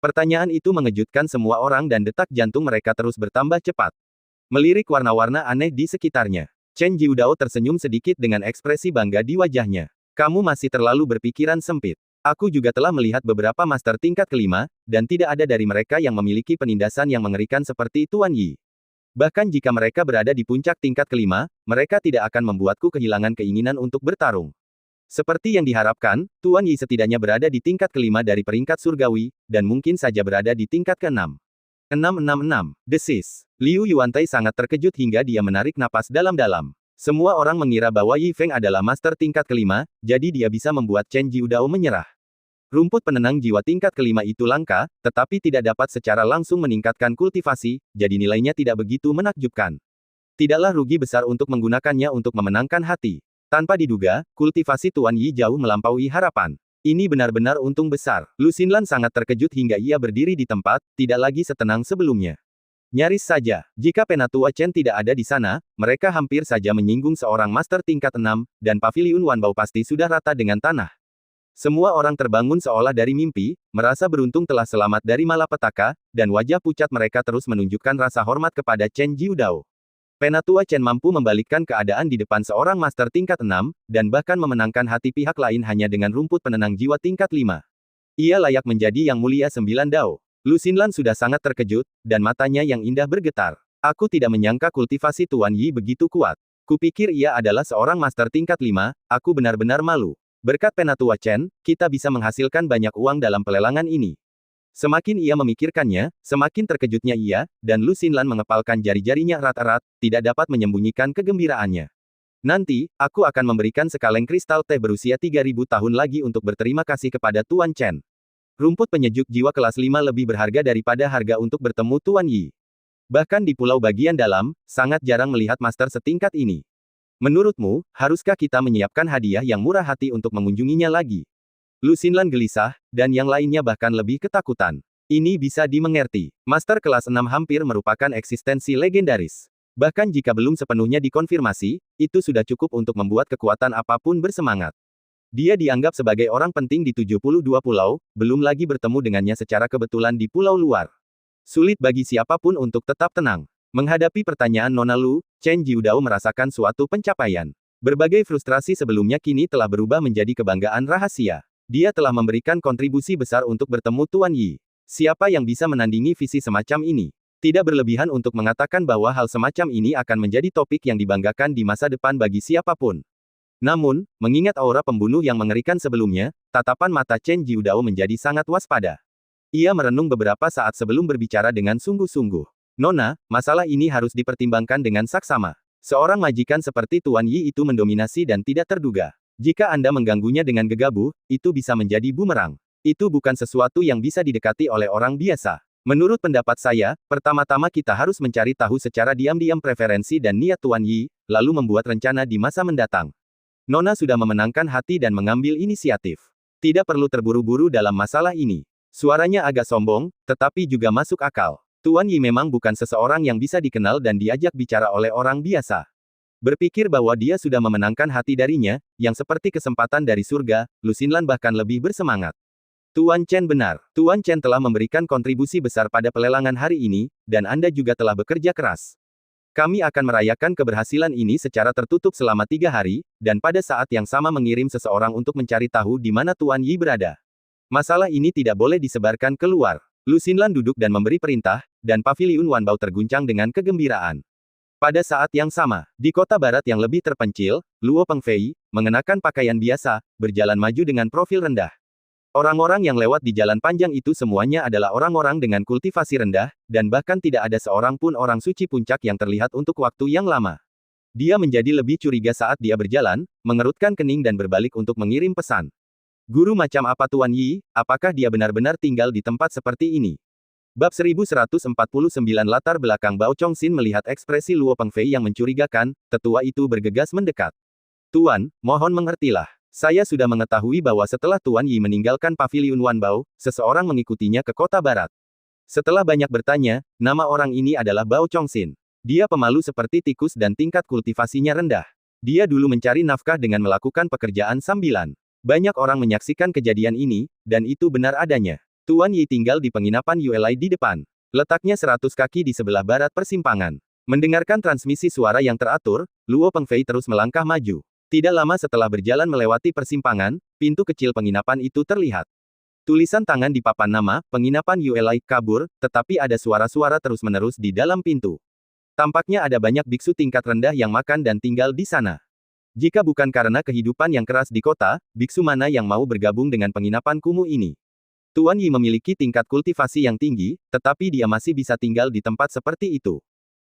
Pertanyaan itu mengejutkan semua orang dan detak jantung mereka terus bertambah cepat. Melirik warna-warna aneh di sekitarnya. Chen Jiudao tersenyum sedikit dengan ekspresi bangga di wajahnya. Kamu masih terlalu berpikiran sempit. Aku juga telah melihat beberapa master tingkat kelima, dan tidak ada dari mereka yang memiliki penindasan yang mengerikan seperti Tuan Yi. Bahkan jika mereka berada di puncak tingkat kelima, mereka tidak akan membuatku kehilangan keinginan untuk bertarung. Seperti yang diharapkan, Tuan Yi setidaknya berada di tingkat kelima dari peringkat surgawi, dan mungkin saja berada di tingkat ke-6. 666. Desis. Liu Yuantai sangat terkejut hingga dia menarik napas dalam-dalam. Semua orang mengira bahwa Yi Feng adalah master tingkat kelima, jadi dia bisa membuat Chen Jiudao menyerah. Rumput penenang jiwa tingkat kelima itu langka, tetapi tidak dapat secara langsung meningkatkan kultivasi, jadi nilainya tidak begitu menakjubkan. Tidaklah rugi besar untuk menggunakannya untuk memenangkan hati. Tanpa diduga, kultivasi Tuan Yi jauh melampaui harapan. Ini benar-benar untung besar. Lu Xinlan sangat terkejut hingga ia berdiri di tempat, tidak lagi setenang sebelumnya. Nyaris saja, jika Penatua Chen tidak ada di sana, mereka hampir saja menyinggung seorang master tingkat 6, dan paviliun Wanbao pasti sudah rata dengan tanah. Semua orang terbangun seolah dari mimpi, merasa beruntung telah selamat dari malapetaka, dan wajah pucat mereka terus menunjukkan rasa hormat kepada Chen Jiudao. Penatua Chen mampu membalikkan keadaan di depan seorang master tingkat 6, dan bahkan memenangkan hati pihak lain hanya dengan rumput penenang jiwa tingkat 5. Ia layak menjadi yang mulia 9 Dao. Lu Xinlan sudah sangat terkejut, dan matanya yang indah bergetar. Aku tidak menyangka kultivasi Tuan Yi begitu kuat. Kupikir ia adalah seorang master tingkat 5, aku benar-benar malu. Berkat Penatua Chen, kita bisa menghasilkan banyak uang dalam pelelangan ini. Semakin ia memikirkannya, semakin terkejutnya ia, dan Lu Xinlan mengepalkan jari-jarinya erat-erat, tidak dapat menyembunyikan kegembiraannya. Nanti, aku akan memberikan sekaleng kristal teh berusia 3000 tahun lagi untuk berterima kasih kepada Tuan Chen. Rumput penyejuk jiwa kelas 5 lebih berharga daripada harga untuk bertemu Tuan Yi. Bahkan di pulau bagian dalam, sangat jarang melihat master setingkat ini. Menurutmu, haruskah kita menyiapkan hadiah yang murah hati untuk mengunjunginya lagi? Lu Xinlan gelisah, dan yang lainnya bahkan lebih ketakutan. Ini bisa dimengerti. Master kelas 6 hampir merupakan eksistensi legendaris. Bahkan jika belum sepenuhnya dikonfirmasi, itu sudah cukup untuk membuat kekuatan apapun bersemangat. Dia dianggap sebagai orang penting di 72 pulau, belum lagi bertemu dengannya secara kebetulan di pulau luar. Sulit bagi siapapun untuk tetap tenang. Menghadapi pertanyaan Nona Lu, Chen Jiudao merasakan suatu pencapaian. Berbagai frustrasi sebelumnya kini telah berubah menjadi kebanggaan rahasia. Dia telah memberikan kontribusi besar untuk bertemu Tuan Yi. Siapa yang bisa menandingi visi semacam ini? Tidak berlebihan untuk mengatakan bahwa hal semacam ini akan menjadi topik yang dibanggakan di masa depan bagi siapapun. Namun, mengingat aura pembunuh yang mengerikan sebelumnya, tatapan mata Chen Jiudao menjadi sangat waspada. Ia merenung beberapa saat sebelum berbicara dengan sungguh-sungguh. Nona, masalah ini harus dipertimbangkan dengan saksama. Seorang majikan seperti Tuan Yi itu mendominasi dan tidak terduga. Jika Anda mengganggunya dengan gegabah, itu bisa menjadi bumerang. Itu bukan sesuatu yang bisa didekati oleh orang biasa. Menurut pendapat saya, pertama-tama kita harus mencari tahu secara diam-diam preferensi dan niat Tuan Yi, lalu membuat rencana di masa mendatang. Nona sudah memenangkan hati dan mengambil inisiatif. Tidak perlu terburu-buru dalam masalah ini. Suaranya agak sombong, tetapi juga masuk akal. Tuan Yi memang bukan seseorang yang bisa dikenal dan diajak bicara oleh orang biasa. Berpikir bahwa dia sudah memenangkan hati darinya, yang seperti kesempatan dari surga, Lu Xinlan bahkan lebih bersemangat. Tuan Chen benar. Tuan Chen telah memberikan kontribusi besar pada pelelangan hari ini, dan Anda juga telah bekerja keras. Kami akan merayakan keberhasilan ini secara tertutup selama 3 hari, dan pada saat yang sama mengirim seseorang untuk mencari tahu di mana Tuan Yi berada. Masalah ini tidak boleh disebarkan keluar. Lu Xinlan duduk dan memberi perintah, dan paviliun Wanbao terguncang dengan kegembiraan. Pada saat yang sama, di kota barat yang lebih terpencil, Luo Pengfei, mengenakan pakaian biasa, berjalan maju dengan profil rendah. Orang-orang yang lewat di jalan panjang itu semuanya adalah orang-orang dengan kultivasi rendah, dan bahkan tidak ada seorang pun orang suci puncak yang terlihat untuk waktu yang lama. Dia menjadi lebih curiga saat dia berjalan, mengerutkan kening dan berbalik untuk mengirim pesan. Guru macam apa Tuan Yi, apakah dia benar-benar tinggal di tempat seperti ini? Bab 1149 latar belakang Bao Chongxin melihat ekspresi Luo Pengfei yang mencurigakan, tetua itu bergegas mendekat. Tuan, mohon mengertilah. Saya sudah mengetahui bahwa setelah Tuan Yi meninggalkan paviliun Wanbao, seseorang mengikutinya ke kota barat. Setelah banyak bertanya, nama orang ini adalah Bao Chongxin. Dia pemalu seperti tikus dan tingkat kultivasinya rendah. Dia dulu mencari nafkah dengan melakukan pekerjaan sambilan. Banyak orang menyaksikan kejadian ini, dan itu benar adanya. Tuan Yi tinggal di penginapan Yuelai di depan. Letaknya 100 kaki di sebelah barat persimpangan. Mendengarkan transmisi suara yang teratur, Luo Pengfei terus melangkah maju. Tidak lama setelah berjalan melewati persimpangan, pintu kecil penginapan itu terlihat. Tulisan tangan di papan nama, penginapan Yuelai, kabur, tetapi ada suara-suara terus-menerus di dalam pintu. Tampaknya ada banyak biksu tingkat rendah yang makan dan tinggal di sana. Jika bukan karena kehidupan yang keras di kota, biksu mana yang mau bergabung dengan penginapan kumuh ini? Tuan Yi memiliki tingkat kultivasi yang tinggi, tetapi dia masih bisa tinggal di tempat seperti itu.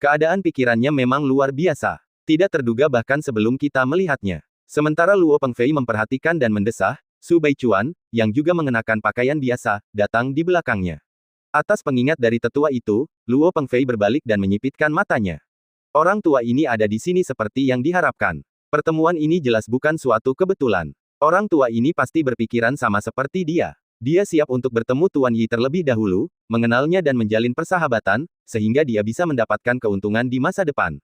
Keadaan pikirannya memang luar biasa. Tidak terduga bahkan sebelum kita melihatnya. Sementara Luo Pengfei memperhatikan dan mendesah, Su Baichuan, yang juga mengenakan pakaian biasa, datang di belakangnya. Atas pengingat dari tetua itu, Luo Pengfei berbalik dan menyipitkan matanya. Orang tua ini ada di sini seperti yang diharapkan. Pertemuan ini jelas bukan suatu kebetulan. Orang tua ini pasti berpikiran sama seperti dia. Dia siap untuk bertemu Tuan Yi terlebih dahulu, mengenalnya dan menjalin persahabatan, sehingga dia bisa mendapatkan keuntungan di masa depan.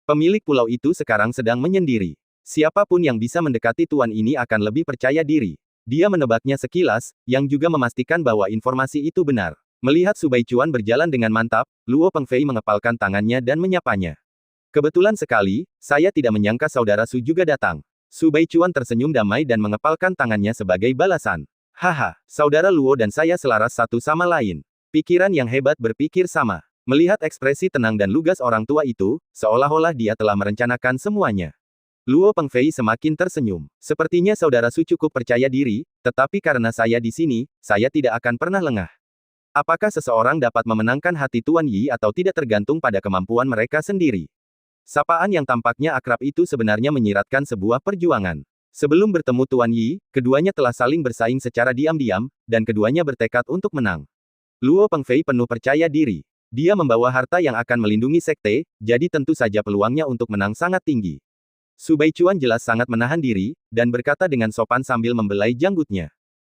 Pemilik pulau itu sekarang sedang menyendiri. Siapapun yang bisa mendekati Tuan ini akan lebih percaya diri. Dia menebaknya sekilas, yang juga memastikan bahwa informasi itu benar. Melihat Su Baichuan berjalan dengan mantap, Luo Pengfei mengepalkan tangannya dan menyapanya. Kebetulan sekali, saya tidak menyangka saudara Su juga datang. Su Baichuan tersenyum damai dan mengepalkan tangannya sebagai balasan. Haha, saudara Luo dan saya selaras satu sama lain. Pikiran yang hebat berpikir sama. Melihat ekspresi tenang dan lugas orang tua itu, seolah-olah dia telah merencanakan semuanya. Luo Pengfei semakin tersenyum. Sepertinya saudara Su cukup percaya diri, tetapi karena saya di sini, saya tidak akan pernah lengah. Apakah seseorang dapat memenangkan hati Tuan Yi atau tidak tergantung pada kemampuan mereka sendiri. Sapaan yang tampaknya akrab itu sebenarnya menyiratkan sebuah perjuangan. Sebelum bertemu Tuan Yi, keduanya telah saling bersaing secara diam-diam, dan keduanya bertekad untuk menang. Luo Pengfei penuh percaya diri. Dia membawa harta yang akan melindungi sekte, jadi tentu saja peluangnya untuk menang sangat tinggi. Su Baichuan jelas sangat menahan diri, dan berkata dengan sopan sambil membelai janggutnya.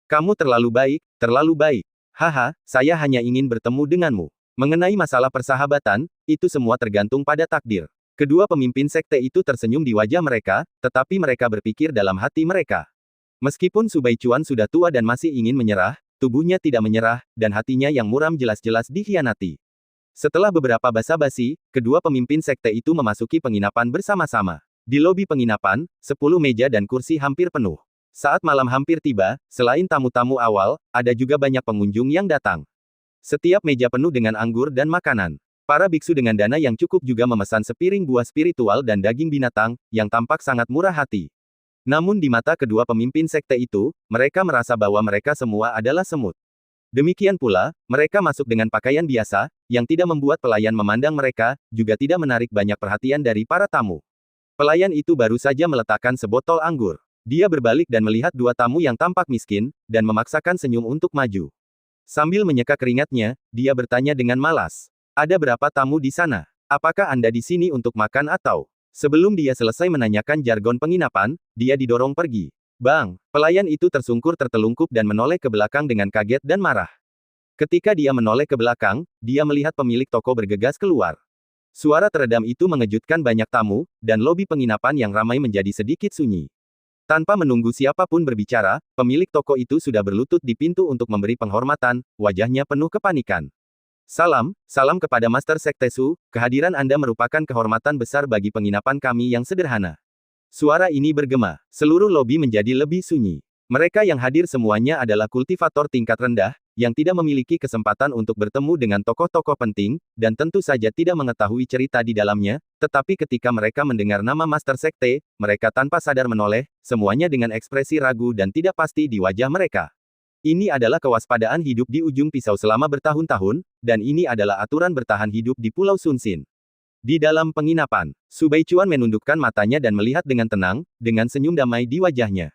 Kamu terlalu baik, terlalu baik. Haha, saya hanya ingin bertemu denganmu. Mengenai masalah persahabatan, itu semua tergantung pada takdir. Kedua pemimpin sekte itu tersenyum di wajah mereka, tetapi mereka berpikir dalam hati mereka. Meskipun Su Baichuan sudah tua dan masih ingin menyerah, tubuhnya tidak menyerah, dan hatinya yang muram jelas-jelas dikhianati. Setelah beberapa basa-basi, kedua pemimpin sekte itu memasuki penginapan bersama-sama. Di lobi penginapan, 10 meja dan kursi hampir penuh. Saat malam hampir tiba, selain tamu-tamu awal, ada juga banyak pengunjung yang datang. Setiap meja penuh dengan anggur dan makanan. Para biksu dengan dana yang cukup juga memesan sepiring buah spiritual dan daging binatang, yang tampak sangat murah hati. Namun di mata kedua pemimpin sekte itu, mereka merasa bahwa mereka semua adalah semut. Demikian pula, mereka masuk dengan pakaian biasa, yang tidak membuat pelayan memandang mereka, juga tidak menarik banyak perhatian dari para tamu. Pelayan itu baru saja meletakkan sebotol anggur. Dia berbalik dan melihat dua tamu yang tampak miskin, dan memaksakan senyum untuk maju. Sambil menyeka keringatnya, dia bertanya dengan malas. Ada berapa tamu di sana? Apakah Anda di sini untuk makan atau? Sebelum dia selesai menanyakan jargon penginapan, dia didorong pergi. Bang, pelayan itu tersungkur tertelungkup dan menoleh ke belakang dengan kaget dan marah. Ketika dia menoleh ke belakang, dia melihat pemilik toko bergegas keluar. Suara teredam itu mengejutkan banyak tamu, dan lobi penginapan yang ramai menjadi sedikit sunyi. Tanpa menunggu siapapun berbicara, pemilik toko itu sudah berlutut di pintu untuk memberi penghormatan, wajahnya penuh kepanikan. Salam, salam kepada Master Sekte Su, kehadiran Anda merupakan kehormatan besar bagi penginapan kami yang sederhana. Suara ini bergema, seluruh lobi menjadi lebih sunyi. Mereka yang hadir semuanya adalah kultivator tingkat rendah, yang tidak memiliki kesempatan untuk bertemu dengan tokoh-tokoh penting, dan tentu saja tidak mengetahui cerita di dalamnya, tetapi ketika mereka mendengar nama Master Sekte, mereka tanpa sadar menoleh, semuanya dengan ekspresi ragu dan tidak pasti di wajah mereka. Ini adalah kewaspadaan hidup di ujung pisau selama bertahun-tahun, dan ini adalah aturan bertahan hidup di Pulau Sunsin. Di dalam penginapan, Su Baichuan menundukkan matanya dan melihat dengan tenang, dengan senyum damai di wajahnya.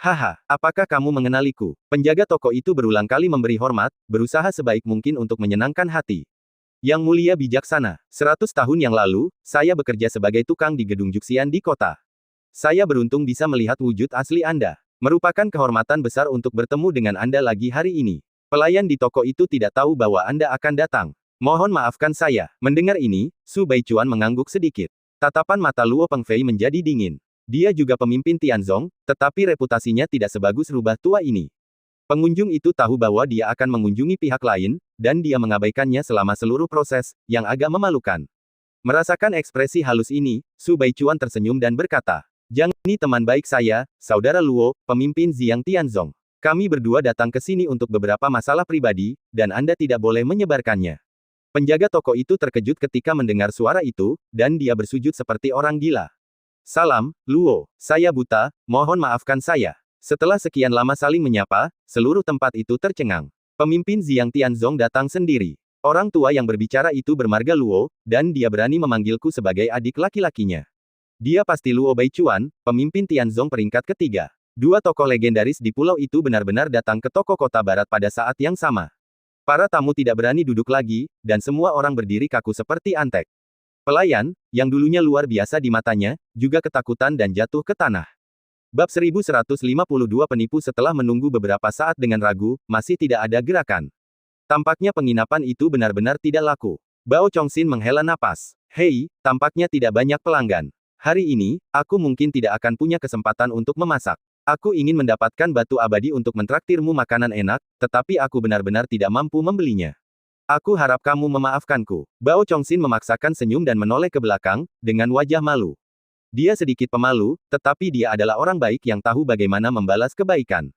Haha, apakah kamu mengenaliku? Penjaga toko itu berulang kali memberi hormat, berusaha sebaik mungkin untuk menyenangkan hati. Yang mulia bijaksana, 100 tahun yang lalu, saya bekerja sebagai tukang di gedung Juxian di kota. Saya beruntung bisa melihat wujud asli Anda. Merupakan kehormatan besar untuk bertemu dengan Anda lagi hari ini. Pelayan di toko itu tidak tahu bahwa Anda akan datang. Mohon maafkan saya. Mendengar ini, Su Baichuan mengangguk sedikit. Tatapan mata Luo Pengfei menjadi dingin. Dia juga pemimpin Tianzong, tetapi reputasinya tidak sebagus rubah tua ini. Pengunjung itu tahu bahwa dia akan mengunjungi pihak lain, dan dia mengabaikannya selama seluruh proses, yang agak memalukan. Merasakan ekspresi halus ini, Su Baichuan tersenyum dan berkata, "Jangan, ini teman baik saya, Saudara Luo, pemimpin Xiang Tianzong. Kami berdua datang ke sini untuk beberapa masalah pribadi, dan Anda tidak boleh menyebarkannya." Penjaga toko itu terkejut ketika mendengar suara itu, dan dia bersujud seperti orang gila. Salam, Luo. Saya buta, mohon maafkan saya. Setelah sekian lama saling menyapa, seluruh tempat itu tercengang. Pemimpin Xiang Tianzong datang sendiri. Orang tua yang berbicara itu bermarga Luo, dan dia berani memanggilku sebagai adik laki-lakinya. Dia pasti Luo Baichuan, pemimpin Tianzong peringkat ketiga. Dua tokoh legendaris di pulau itu benar-benar datang ke toko kota barat pada saat yang sama. Para tamu tidak berani duduk lagi, dan semua orang berdiri kaku seperti antek. Pelayan, yang dulunya luar biasa di matanya, juga ketakutan dan jatuh ke tanah. Bab 1152 penipu setelah menunggu beberapa saat dengan ragu, masih tidak ada gerakan. Tampaknya penginapan itu benar-benar tidak laku. Bao Chongxin menghela napas. Hei, tampaknya tidak banyak pelanggan. Hari ini, aku mungkin tidak akan punya kesempatan untuk memasak. Aku ingin mendapatkan batu abadi untuk mentraktirmu makanan enak, tetapi aku benar-benar tidak mampu membelinya. Aku harap kamu memaafkanku. Bao Chongxin memaksakan senyum dan menoleh ke belakang, dengan wajah malu. Dia sedikit pemalu, tetapi dia adalah orang baik yang tahu bagaimana membalas kebaikan.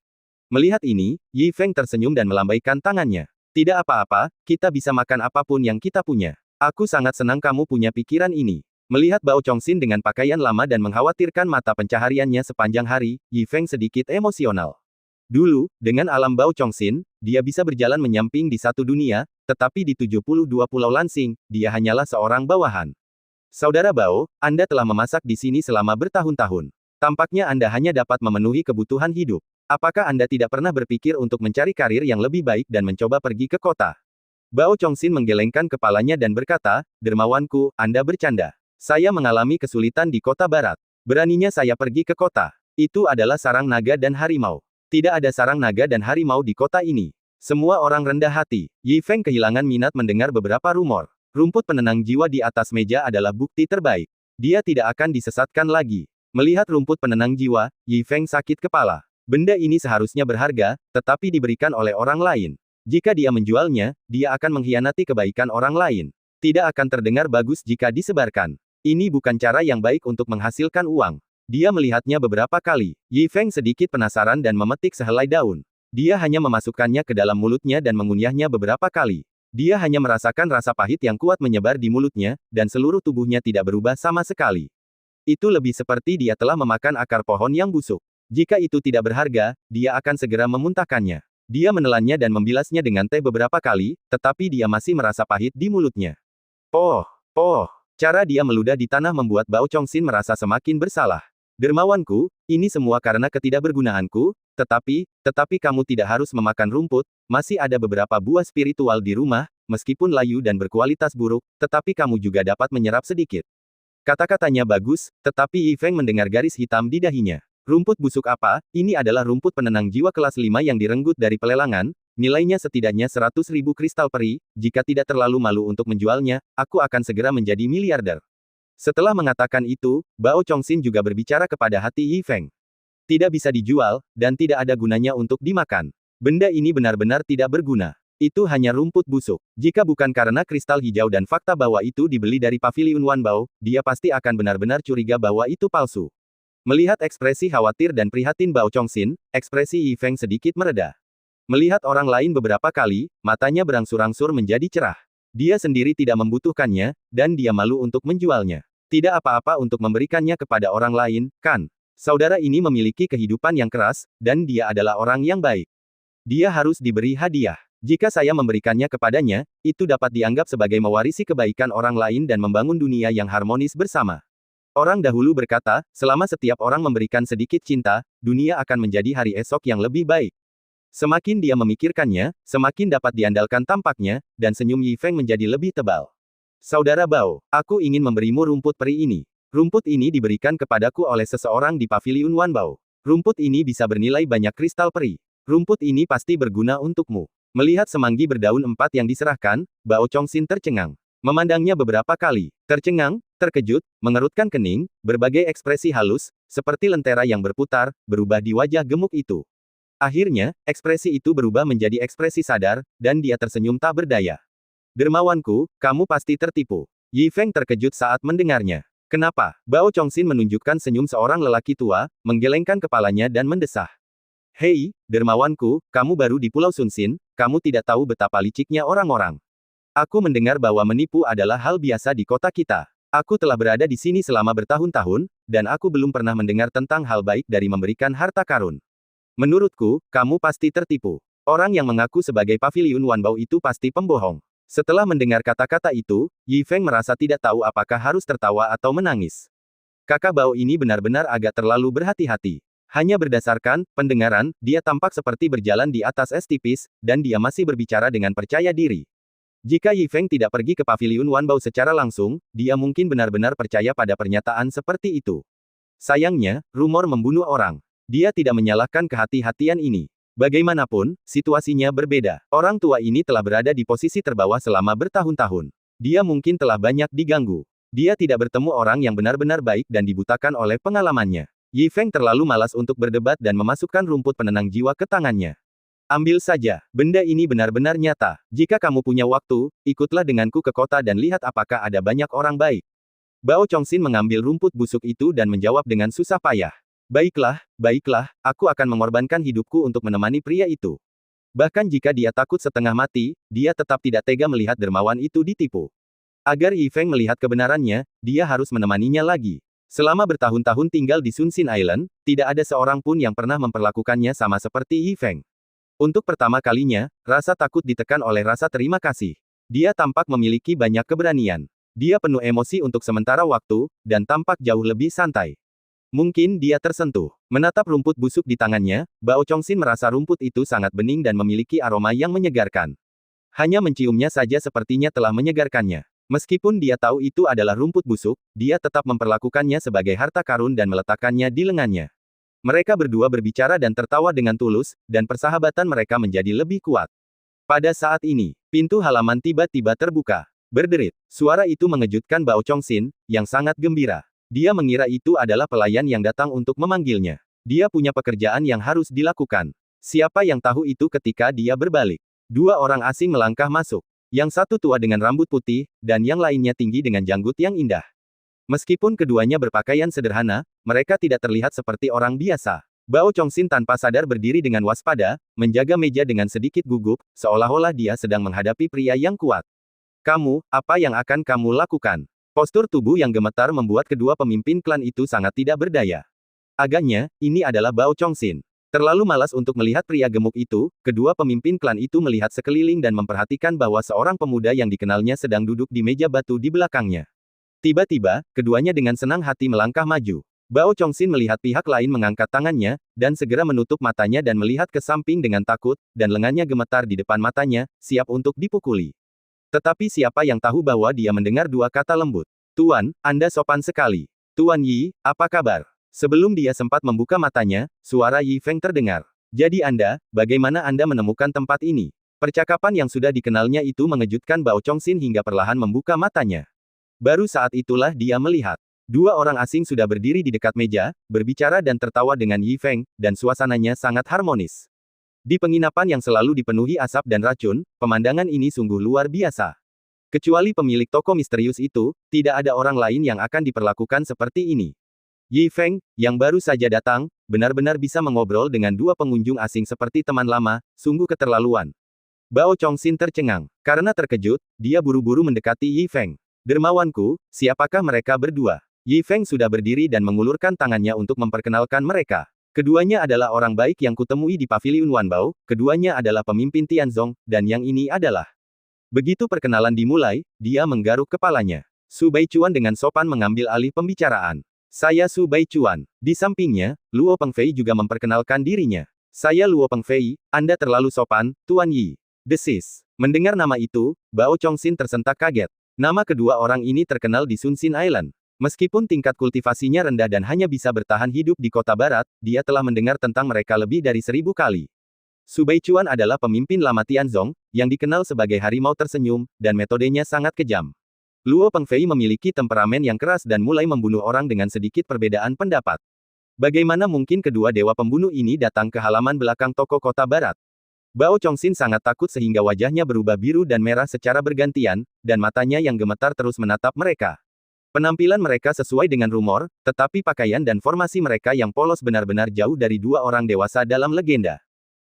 Melihat ini, Yi Feng tersenyum dan melambaikan tangannya. Tidak apa-apa, kita bisa makan apapun yang kita punya. Aku sangat senang kamu punya pikiran ini. Melihat Bao Chongxin dengan pakaian lama dan mengkhawatirkan mata pencahariannya sepanjang hari, Yi Feng sedikit emosional. Dulu, dengan alam Bao Chongxin, dia bisa berjalan menyamping di satu dunia, tetapi di 72 pulau lansing, dia hanyalah seorang bawahan. Saudara Bao, Anda telah memasak di sini selama bertahun-tahun. Tampaknya Anda hanya dapat memenuhi kebutuhan hidup. Apakah Anda tidak pernah berpikir untuk mencari karir yang lebih baik dan mencoba pergi ke kota? Bao Chongxin menggelengkan kepalanya dan berkata, dermawanku, Anda bercanda. Saya mengalami kesulitan di kota barat. Beraninya saya pergi ke kota. Itu adalah sarang naga dan harimau. Tidak ada sarang naga dan harimau di kota ini. Semua orang rendah hati. Yi Feng kehilangan minat mendengar beberapa rumor. Rumput penenang jiwa di atas meja adalah bukti terbaik. Dia tidak akan disesatkan lagi. Melihat rumput penenang jiwa, Yi Feng sakit kepala. Benda ini seharusnya berharga, tetapi diberikan oleh orang lain. Jika dia menjualnya, dia akan mengkhianati kebaikan orang lain. Tidak akan terdengar bagus jika disebarkan. Ini bukan cara yang baik untuk menghasilkan uang. Dia melihatnya beberapa kali. Yi Feng sedikit penasaran dan memetik sehelai daun. Dia hanya memasukkannya ke dalam mulutnya dan mengunyahnya beberapa kali. Dia hanya merasakan rasa pahit yang kuat menyebar di mulutnya, dan seluruh tubuhnya tidak berubah sama sekali. Itu lebih seperti dia telah memakan akar pohon yang busuk. Jika itu tidak berharga, dia akan segera memuntahkannya. Dia menelannya dan membilasnya dengan teh beberapa kali, tetapi dia masih merasa pahit di mulutnya. Oh, cara dia meludah di tanah membuat Bao Chongxin merasa semakin bersalah. Dermawanku, ini semua karena ketidakbergunaanku, tetapi kamu tidak harus memakan rumput, masih ada beberapa buah spiritual di rumah, meskipun layu dan berkualitas buruk, tetapi kamu juga dapat menyerap sedikit. Kata-katanya bagus, tetapi Yi Feng mendengar garis hitam di dahinya. Rumput busuk apa? Ini adalah rumput penenang jiwa kelas 5 yang direnggut dari pelelangan, nilainya setidaknya 100.000 kristal peri, jika tidak terlalu malu untuk menjualnya, aku akan segera menjadi miliarder. Setelah mengatakan itu, Bao Chongxin juga berbicara kepada hati Yi Feng. Tidak bisa dijual, dan tidak ada gunanya untuk dimakan. Benda ini benar-benar tidak berguna. Itu hanya rumput busuk. Jika bukan karena kristal hijau dan fakta bahwa itu dibeli dari Paviliun Wanbao, dia pasti akan benar-benar curiga bahwa itu palsu. Melihat ekspresi khawatir dan prihatin Bao Chongxin, ekspresi Yi Feng sedikit mereda. Melihat orang lain beberapa kali, matanya berangsur-angsur menjadi cerah. Dia sendiri tidak membutuhkannya, dan dia malu untuk menjualnya. Tidak apa-apa untuk memberikannya kepada orang lain, kan? Saudara ini memiliki kehidupan yang keras, dan dia adalah orang yang baik. Dia harus diberi hadiah. Jika saya memberikannya kepadanya, itu dapat dianggap sebagai mewarisi kebaikan orang lain dan membangun dunia yang harmonis bersama. Orang dahulu berkata, selama setiap orang memberikan sedikit cinta, dunia akan menjadi hari esok yang lebih baik. Semakin dia memikirkannya, semakin dapat diandalkan tampaknya, dan senyum Yi Feng menjadi lebih tebal. Saudara Bao, aku ingin memberimu rumput peri ini. Rumput ini diberikan kepadaku oleh seseorang di Paviliun Wanbao. Rumput ini bisa bernilai banyak kristal peri. Rumput ini pasti berguna untukmu. Melihat semanggi berdaun 4 yang diserahkan, Bao Chongxin tercengang. Memandangnya beberapa kali, tercengang, terkejut, mengerutkan kening, berbagai ekspresi halus, seperti lentera yang berputar, berubah di wajah gemuk itu. Akhirnya, ekspresi itu berubah menjadi ekspresi sadar, dan dia tersenyum tak berdaya. Dermawanku, kamu pasti tertipu. Yi Feng terkejut saat mendengarnya. Kenapa? Bao Chongxin menunjukkan senyum seorang lelaki tua, menggelengkan kepalanya dan mendesah. Hei, dermawanku, kamu baru di Pulau Sunsin, kamu tidak tahu betapa liciknya orang-orang. Aku mendengar bahwa menipu adalah hal biasa di kota kita. Aku telah berada di sini selama bertahun-tahun, dan aku belum pernah mendengar tentang hal baik dari memberikan harta karun. Menurutku, kamu pasti tertipu. Orang yang mengaku sebagai Paviliun Wanbao itu pasti pembohong. Setelah mendengar kata-kata itu, Yi Feng merasa tidak tahu apakah harus tertawa atau menangis. Kakak Bao ini benar-benar agak terlalu berhati-hati. Hanya berdasarkan pendengaran, dia tampak seperti berjalan di atas es tipis, dan dia masih berbicara dengan percaya diri. Jika Yi Feng tidak pergi ke Paviliun Wanbao secara langsung, dia mungkin benar-benar percaya pada pernyataan seperti itu. Sayangnya, rumor membunuh orang. Dia tidak menyalahkan kehati-hatian ini. Bagaimanapun, situasinya berbeda. Orang tua ini telah berada di posisi terbawah selama bertahun-tahun. Dia mungkin telah banyak diganggu. Dia tidak bertemu orang yang benar-benar baik dan dibutakan oleh pengalamannya. Yi Feng terlalu malas untuk berdebat dan memasukkan rumput penenang jiwa ke tangannya. Ambil saja, benda ini benar-benar nyata. Jika kamu punya waktu, ikutlah denganku ke kota dan lihat apakah ada banyak orang baik. Bao Chongxin mengambil rumput busuk itu dan menjawab dengan susah payah. Baiklah, aku akan mengorbankan hidupku untuk menemani pria itu. Bahkan jika dia takut setengah mati, dia tetap tidak tega melihat dermawan itu ditipu. Agar Yi Feng melihat kebenarannya, dia harus menemaninya lagi. Selama bertahun-tahun tinggal di Sunsin Island, tidak ada seorang pun yang pernah memperlakukannya sama seperti Yi Feng. Untuk pertama kalinya, rasa takut ditekan oleh rasa terima kasih. Dia tampak memiliki banyak keberanian. Dia penuh emosi untuk sementara waktu, dan tampak jauh lebih santai. Mungkin dia tersentuh. Menatap rumput busuk di tangannya, Bao Chongxin merasa rumput itu sangat bening dan memiliki aroma yang menyegarkan. Hanya menciumnya saja sepertinya telah menyegarkannya. Meskipun dia tahu itu adalah rumput busuk, dia tetap memperlakukannya sebagai harta karun dan meletakkannya di lengannya. Mereka berdua berbicara dan tertawa dengan tulus, dan persahabatan mereka menjadi lebih kuat. Pada saat ini, pintu halaman tiba-tiba terbuka. Berderit. Suara itu mengejutkan Bao Chongxin, yang sangat gembira. Dia mengira itu adalah pelayan yang datang untuk memanggilnya. Dia punya pekerjaan yang harus dilakukan. Siapa yang tahu itu ketika dia berbalik? Dua orang asing melangkah masuk. Yang satu tua dengan rambut putih, dan yang lainnya tinggi dengan janggut yang indah. Meskipun keduanya berpakaian sederhana, mereka tidak terlihat seperti orang biasa. Bao Chongxin tanpa sadar berdiri dengan waspada, menjaga meja dengan sedikit gugup, seolah-olah dia sedang menghadapi pria yang kuat. Kamu, apa yang akan kamu lakukan? Postur tubuh yang gemetar membuat kedua pemimpin klan itu sangat tidak berdaya. Agaknya, ini adalah Bao Chongxin. Terlalu malas untuk melihat pria gemuk itu, kedua pemimpin klan itu melihat sekeliling dan memperhatikan bahwa seorang pemuda yang dikenalnya sedang duduk di meja batu di belakangnya. Tiba-tiba, keduanya dengan senang hati melangkah maju. Bao Chongxin melihat pihak lain mengangkat tangannya, dan segera menutup matanya dan melihat ke samping dengan takut, dan lengannya gemetar di depan matanya, siap untuk dipukuli. Tetapi siapa yang tahu bahwa dia mendengar dua kata lembut. Tuan, Anda sopan sekali. Tuan Yi, apa kabar? Sebelum dia sempat membuka matanya, suara Yi Feng terdengar. Jadi Anda, bagaimana Anda menemukan tempat ini? Percakapan yang sudah dikenalnya itu mengejutkan Bao Chongxin hingga perlahan membuka matanya. Baru saat itulah dia melihat. Dua orang asing sudah berdiri di dekat meja, berbicara dan tertawa dengan Yi Feng, dan suasananya sangat harmonis. Di penginapan yang selalu dipenuhi asap dan racun, pemandangan ini sungguh luar biasa. Kecuali pemilik toko misterius itu, tidak ada orang lain yang akan diperlakukan seperti ini. Yi Feng, yang baru saja datang, benar-benar bisa mengobrol dengan dua pengunjung asing seperti teman lama, sungguh keterlaluan. Bao Chongxin tercengang. Karena terkejut, dia buru-buru mendekati Yi Feng. Dermawanku, siapakah mereka berdua? Yi Feng sudah berdiri dan mengulurkan tangannya untuk memperkenalkan mereka. Keduanya adalah orang baik yang kutemui di Paviliun Wanbao, keduanya adalah pemimpin Tianzong, dan yang ini adalah. Begitu perkenalan dimulai, dia menggaruk kepalanya. Su Baichuan dengan sopan mengambil alih pembicaraan. Saya Su Baichuan. Di sampingnya, Luo Pengfei juga memperkenalkan dirinya. Saya Luo Pengfei, Anda terlalu sopan, Tuan Yi. Desis. Mendengar nama itu, Bao Chongxin tersentak kaget. Nama kedua orang ini terkenal di Sunsin Island. Meskipun tingkat kultivasinya rendah dan hanya bisa bertahan hidup di kota barat, dia telah mendengar tentang mereka lebih dari 1000 kali. Su Baichuan adalah pemimpin lama Tianzong, yang dikenal sebagai harimau tersenyum, dan metodenya sangat kejam. Luo Pengfei memiliki temperamen yang keras dan mulai membunuh orang dengan sedikit perbedaan pendapat. Bagaimana mungkin kedua dewa pembunuh ini datang ke halaman belakang toko kota barat? Bao Chongxin sangat takut sehingga wajahnya berubah biru dan merah secara bergantian, dan matanya yang gemetar terus menatap mereka. Penampilan mereka sesuai dengan rumor, tetapi pakaian dan formasi mereka yang polos benar-benar jauh dari dua orang dewasa dalam legenda.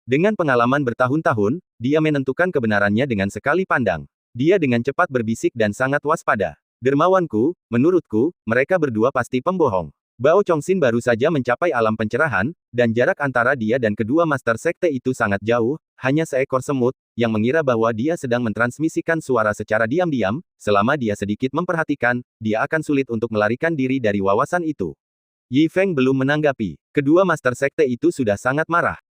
Dengan pengalaman bertahun-tahun, dia menentukan kebenarannya dengan sekali pandang. Dia dengan cepat berbisik dan sangat waspada. Dermawanku, menurutku, mereka berdua pasti pembohong. Bao Chongxin baru saja mencapai alam pencerahan, dan jarak antara dia dan kedua master sekte itu sangat jauh, hanya seekor semut, yang mengira bahwa dia sedang mentransmisikan suara secara diam-diam, selama dia sedikit memperhatikan, dia akan sulit untuk melarikan diri dari wawasan itu. Yi Feng belum menanggapi. Kedua master sekte itu sudah sangat marah.